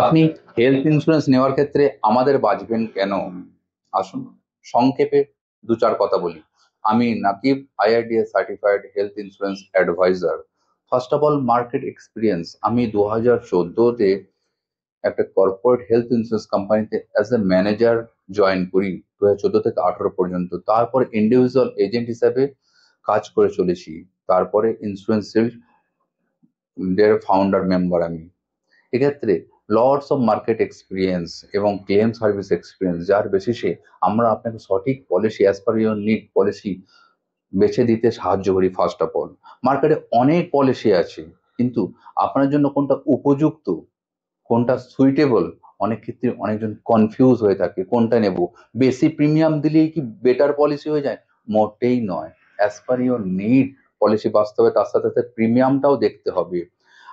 আপনি health insurance নেওয়ার ক্ষেত্রে আমাদের বাঁচবেন কেন? আসুন সংক্ষেপে দু চার কথা বলি। আমি Nakib, IRDA certified health insurance advisor. First of all, market experience. আমি 2014-তে একটা কর্পোরেট হেলথ ইন্স্যুরেন্স কোম্পানিতে অ্যাজ এ ম্যানেজার জয়েন করি, 2014 থেকে 18 পর্যন্ত। তারপর ইন্ডিভিজুয়াল এজেন্ট হিসাবে কাজ করে চলেছি। তারপরে ইন্স্যুরেন্স এর ফাউন্ডার মেম্বার আমি। এক্ষেত্রে লটস অফ মার্কেট এক্সপিরিয়েন্স এবং ক্লেম সার্ভিস এক্সপিরিয়েন্স, যার বেসিসে আমরা আপনাকে সঠিক policy as per your need policy বেছে দিতে সাহায্য করি। ফার্স্ট অফ অল, মার্কেটে অনেক পলিসি আছে, কিন্তু আপনার জন্য কোনটা উপযুক্ত, কোনটা সুইটেবল, অনেক ক্ষেত্রে অনেকজন কনফিউজ হয়ে থাকে কোনটা নেব। বেশি প্রিমিয়াম দিলেই কি বেটার পলিসি হয়ে যায়? মোটেই নয়। As per your need policy বাঁচতে হবে, তার সাথে সাথে প্রিমিয়ামটাও দেখতে হবে।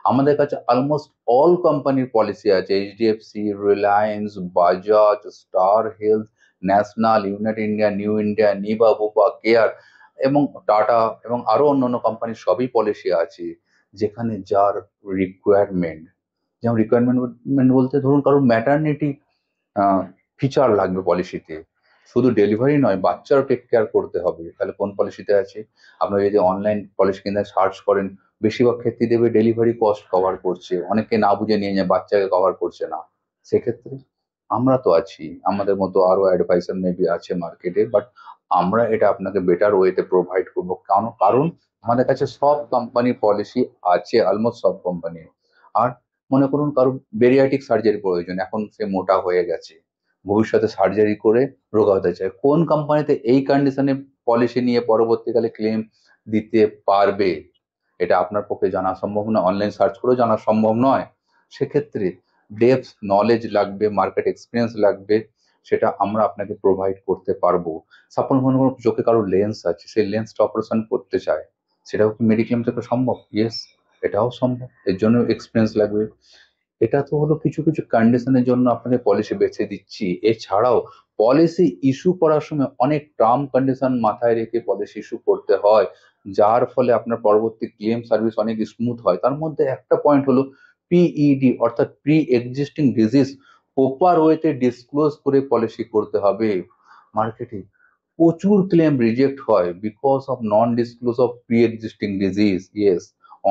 আমাদের কাছে অলমোস্ট অল কোম্পানির পলিসি আছে, HDFC, Reliance, Bajaj, star health, national, United India, new India, নিবা, বুপা, কেয়ার এবং টাটা এবং আরো অন্যান্য কোম্পানির সবই পলিসি আছে। যেখানে যার রিকোয়ারমেন্ট, যেমন রিকোয়ারমেন্ট বলতে ধরুন কারোর ম্যাটারনিটি ফিচার লাগবে পলিসিতে, শুধু ডেলিভারি নয়, বাচ্চারও টেক কেয়ার করতে হবে, তাহলে কোন পলিসিতে আছে? আপনারা যদি অনলাইন পলিসি কিনে সার্চ করেন, বেশিরভাগ ক্ষেত্রে দেবে ডেলিভারি কস্ট কভার করছে, অনেকে না বুঝে নিয়ে যায় বাচ্চাকে কভার করছে না। সেক্ষেত্রে আমরা তো আছি, আমাদের মতো আরো অ্যাডভাইসার মেবি আছে মার্কেটে, বাট আমরা এটা আপনাকে বেটার ওয়েতে প্রোভাইড করবো। কারণ কারণ আমাদের কাছে সব কোম্পানির পলিসি আছে, অলমোস্ট সব কোম্পানির। আর মনে করুন কারো বেরিয়াটিক সার্জারি প্রয়োজন, এখন সে মোটা হয়ে গেছে, ভবিষ্যতে সার্জারি করে রোগা হতে চায়, কোন কোম্পানিতে এই কন্ডিশনে পলিসি নিয়ে পরবর্তীকালে ক্লেম দিতে পারবে, এটা আপনার পক্ষে জানা সম্ভব নয়, অনলাইন সার্চ করেও জানা সম্ভব নয়। সেক্ষেত্রে ডেপথ নলেজ লাগবে, মার্কেট এক্সপিরিয়েন্স লাগবে, সেটা আমরা আপনাকে প্রোভাইড করতে পারবো। সাপোজ মনে করুন চোখে কারো লেন্স আছে, সেই লেন্সটা অপারেশন করতে চায়, সেটাও কি মেডিক্লেম থেকে সম্ভব? ইয়েস, এটাও সম্ভব, এর জন্য এক্সপিরিয়েন্স লাগবে। এটা তো হলো কিছু কিছু কন্ডিশনের জন্য আপনাকে পলিসি বেছে দিচ্ছি। এছাড়াও পলিসি ইস্যু করার সময় অনেক টার্ম কন্ডিশন মাথায় রেখে পলিসি ইস্যু করতে হয়, যার ফলে আপনার পরবর্তী ক্লেম সার্ভিস অনেক স্মুথ হয়। তার মধ্যে একটা পয়েন্ট হলো পিইডি, অর্থাৎ প্রি এক্সিস্টিং ডিজিজ প্রপার ওয়েতে ডিসক্লোজ করে পলিসি করতে হবে। মার্কেটে প্রচুর ক্লেম রিজেক্ট হয় because of non disclose of pre existing disease. Yes,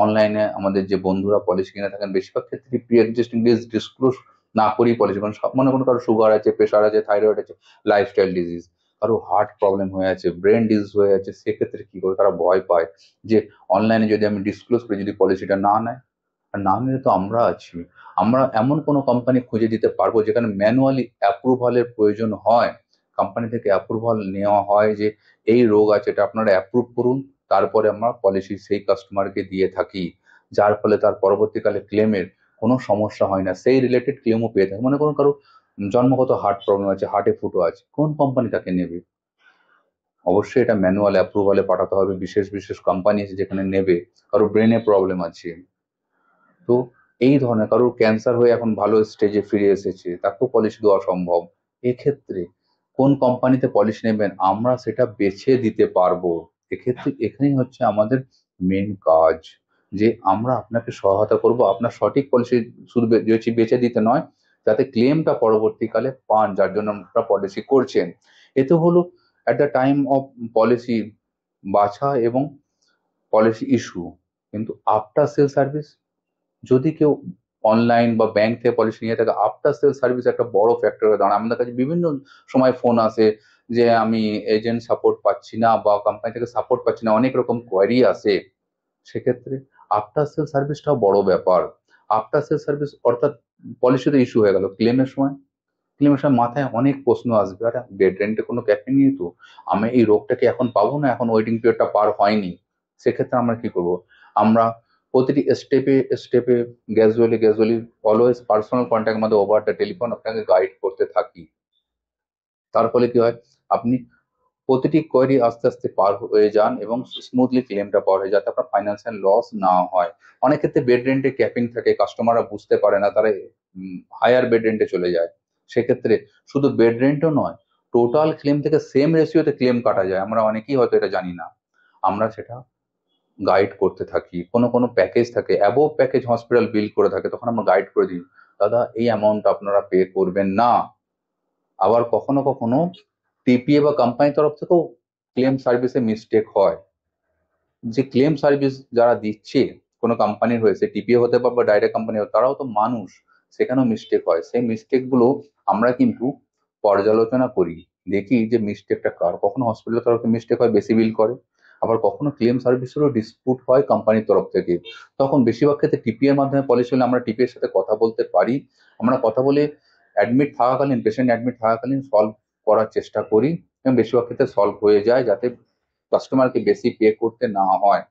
অনলাইনে আমাদের যে বন্ধুরা পলিসি কিনে থাকেন, বেশিরভাগ ক্ষেত্রে প্রি এক্সিস্টিং ডিজিজ ডিসক্লোজ না করেই পলিসি করেন। মনে করুন কারো সুগার আছে, প্রেশার আছে, থাইরয়েড আছে, লাইফস্টাইল ডিজিজ, কারো হার্ট প্রবলেম হয়ে আছে, ব্রেন ডিজিজ হয়ে আছে, সেক্ষেত্রে কি করে তারা ভয় পায় যে অনলাইনে যদি আমি ডিসক্লোজ করি, যদি পলিসিটা না নেয়। আর না নিলে তো আমরা আছি, আমরা এমন কোনো কোম্পানি খুঁজে দিতে পারবো যেখানে ম্যানুয়ালি অ্যাপ্রুভালের প্রয়োজন হয়, কোম্পানি থেকে অ্যাপ্রুভাল নেওয়া হয় যে এই রোগ আছে, এটা আপনারা অ্যাপ্রুভ করুন, তারপরে আমরা পলিসি সেই কাস্টমারকে দিয়ে থাকি, যার ফলে তার পরবর্তীকালে ক্লেমের কোনো সমস্যা হয় না, সেই রিলেটেড ক্লেমও পেয়ে থাকে। মনে করুন কারো জন্মগত হার্ট প্রবলেম আছে, হার্টে ফুটো আছে, কোন কোম্পানি তাকে নেবে? অবশ্যই এটা ম্যানুয়াল অ্যাপ্রুভালে পাঠাতে হবে, বিশেষ বিশেষ কোম্পানি আছে যেখানে নেবে। কারো ব্রেনে প্রবলেম আছে, তো এই ধরনের কারোর ক্যান্সার হয়ে এখন ভালো স্টেজে ফিরে এসেছে, তাকেও পলিসি দেওয়া সম্ভব। এক্ষেত্রে কোন কোম্পানিতে পলিসি নেবেন আমরা সেটা বেছে দিতে পারবো। এক্ষেত্রে এখানেই হচ্ছে আমাদের মেন কাজ, যে আমরা আপনাকে সহায়তা করব আপনার সঠিক পলিসি শুধু বেছে দিতে নয়, যাতে ক্লেমটা পরবর্তীকালে পান, যার জন্য আপনারা পলিসি করছেন। এতে হলো at the time of policy বাছা এবং পলিসি ইস্যু, কিন্তু আফটার সেল সার্ভিস, যদি কেউ অনলাইন বা ব্যাংক থেকে পলিসি নিয়ে থাকে, আফটার সেল সার্ভিস একটা বড় ফ্যাক্টর হয়ে দাঁড়ায়। আমাদের কাছে বিভিন্ন সময় ফোন আসে যে আমি এজেন্ট সাপোর্ট পাচ্ছি না বা কোম্পানি থেকে সাপোর্ট পাচ্ছি না, অনেক রকম কোয়ারি আসে। সেক্ষেত্রে আফটার সেল সার্ভিসটাও বড় ব্যাপার। আফটার সেল সার্ভিস অর্থাৎ পলিসি তো ইস্যু হয়ে গেল, ক্লেমের সময় মাথায় অনেক প্রশ্ন আসবে, আরে বেড রেন্টে কোনো ক্যাপিং নেই তো, আমি এই রোগটা কি এখন পাবো না, এখন ওয়েটিং পিরিয়ডটা পার হয়নি। সেক্ষেত্রে আমরা কি করব? আমরা প্রতিটি স্টেপে স্টেপে গ্যাজুয়ালি অলওয়েজ পার্সোনাল কন্ট্যাক্ট মধ্যে ওভার দ্য টেলিফোন আপনাকে গাইড করতে থাকি। তার ফলে কি হয়, আপনি প্রতিটি কোয়েরি আস্তে আস্তে পার হয়ে যান এবং স্মুথলি ক্লেমটা পার হয়ে, যাতে আপনার ফাইন্যান্সিয়াল লস না হয়। অনেক ক্ষেত্রে বেড রেন্টে ক্যাপিং থাকে, কাস্টমাররা বুঝতে পারে না, তারা হায়ার বেড রেন্টে চলে যায়। সেক্ষেত্রে শুধু বেড রেন্টও নয়, টোটাল ক্লেম থেকে সেম রেশিওতে ক্লেম কাটা যায়, আমরা অনেকেই হয়তো এটা জানি না। আমরা সেটা গাইড করতে থাকি। কোনো কোনো প্যাকেজ থাকে, অ্যাবোভ প্যাকেজ হসপিটাল বিল করে থাকে, তখন আমরা গাইড করে দিই, দাদা এই অ্যামাউন্ট আপনারা পে করবেন না। আবার কখনো কখনো টিপিএ বা কোম্পানির তরফ থেকেও ক্লেম সার্ভিসে মিস্টেক হয়। যে ক্লেম সার্ভিস যারা দিচ্ছে কোনো কোম্পানির হয়েছে, টিপিএ হতে পারে বা ডাইরেক্ট কোম্পানি হতে, তারাও তো মানুষ, সেখানেও মিস্টেক হয়। সেই মিস্টেক গুলো আমরা কিন্তু পর্যালোচনা করি, দেখি যে মিস্টেকটা কার। কখনো হসপিটালের তরফে মিস্টেক হয়, বেশি বিল করে। আবার কখনো ক্লেম সার্ভিসেরও ডিসপুট হয় কোম্পানির তরফ থেকে। তখন বেশিরভাগ ক্ষেত্রে টিপিএর মাধ্যমে পলিসি হলে আমরা টিপিএর সাথে কথা বলতে পারি। আমরা কথা বলে অ্যাডমিট থাকাকালীন, পেশেন্ট অ্যাডমিট থাকাকালীন সলভ করার চেষ্টা করি, এবং বেশিরভাগ ক্ষেত্রে সলভ হয়ে যায়, যাতে কাস্টমারকে বেশি পে করতে না হয়।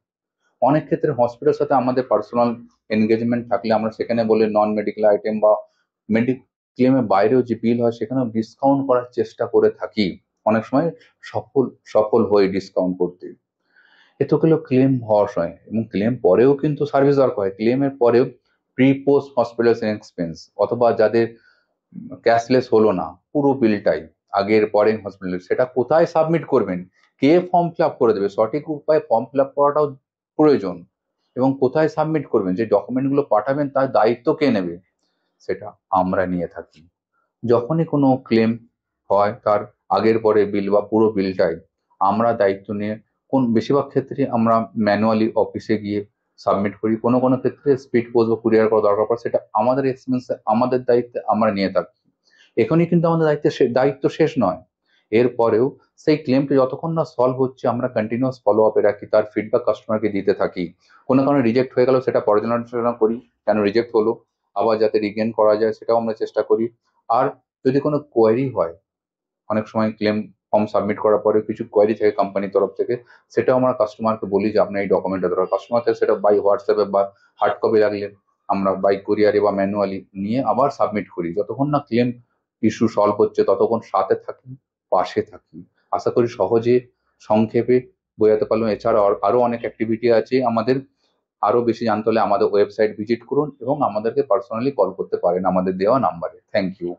অনেক ক্ষেত্রে হসপিটালের সাথে আমাদের পার্সোনাল এনগেজমেন্ট থাকলে আমরা সেখানে বলে নন মেডিকেল আইটেম বা ক্লেমের বাইরেও যে বিল হয় সেখানেও ডিসকাউন্ট করার চেষ্টা করে থাকি। অনেক সময় সফল সফল হয়ে ডিসকাউন্ট করতে। এ তো গেলো ক্লেম হওয়ার সময়, এবং ক্লেম পরেও কিন্তু সার্ভিস দরকার হয়। ক্লেমের পরেও প্রি পোস্ট হসপিটালাইজেশন এক্সপেন্স, অথবা যাদের ক্যাশলেস হলো না পুরো বিলটাই আগের পরে হসপিটালে, সেটা কোথায় সাবমিট করবেন, কে ফর্ম ফিল আপ করে দেবে, সঠিক উপায়ে ফর্ম ফিল আপ করাটাও প্রয়োজন। এবং কোথায় সাবমিট করবেন, যে ডকুমেন্টগুলো পাঠাবেন তার দায়িত্ব কে নেবে, সেটা আমরা নিয়ে থাকি। যখনই কোনো ক্লেম হয় তার আগের পরে বিল বা পুরো বিলটাই আমরা দায়িত্ব নিয়ে, বেশিরভাগ ক্ষেত্রে আমরা ম্যানুয়ালি অফিসে গিয়ে সাবমিট করি। কোনো কোনো ক্ষেত্রে স্পিড পোস্ট বা কুরিয়ার করা দরকার পড়ে, সেটা আমাদের এক্সপেন্সে, আমাদের দায়িত্বে আমরা নিয়ে থাকি। এখনই কিন্তু আমাদের দায়িত্ব শেষ নয়। এরপরেও সেই ক্লেমটা যতক্ষণ না সলভ হচ্ছে আমরা কন্টিনিউয়াস ফলো আপে রাখি, তার ফিডব্যাক কাস্টমারকে দিতে থাকি। কোনো কারণে রিজেক্ট হয়ে গেল সেটা পর্যালোচনা করি, কেন রিজেক্ট হলো, আবার যাতে রিগেন করা যায় সেটাও আমরা চেষ্টা করি। আর যদি কোনো কোয়ারি হয়, অনেক সময় ক্লেম ফর্ম সাবমিট করার পরে কিছু কোয়ারি থাকে কোম্পানির তরফ থেকে, সেটাও আমরা কাস্টমারকে বলি যে আপনার এই ডকুমেন্টটা দরকার। কাস্টমার থেকে সেটা বাই হোয়াটসঅ্যাপে বা হার্ড কপি লাগলে আমরা বাই কুরিয়ারে বা ম্যানুয়ালি নিয়ে আবার সাবমিট করি। যতক্ষণ না ক্লেম ইস্যু সলভ হচ্ছে ততক্ষণ সাথে থাকি, পাশে থাকি। আশা করি সহজে সংক্ষেপে বোঝাতে পারলাম। এছাড়া আরো অনেক অ্যাক্টিভিটি আছে আমাদের। আরো বেশি জানতে হলে আমাদের ওয়েবসাইট ভিজিট করুন এবং আমাদেরকে পার্সোনালি কল করতে পারেন আমাদের দেওয়া নাম্বারে। Thank you.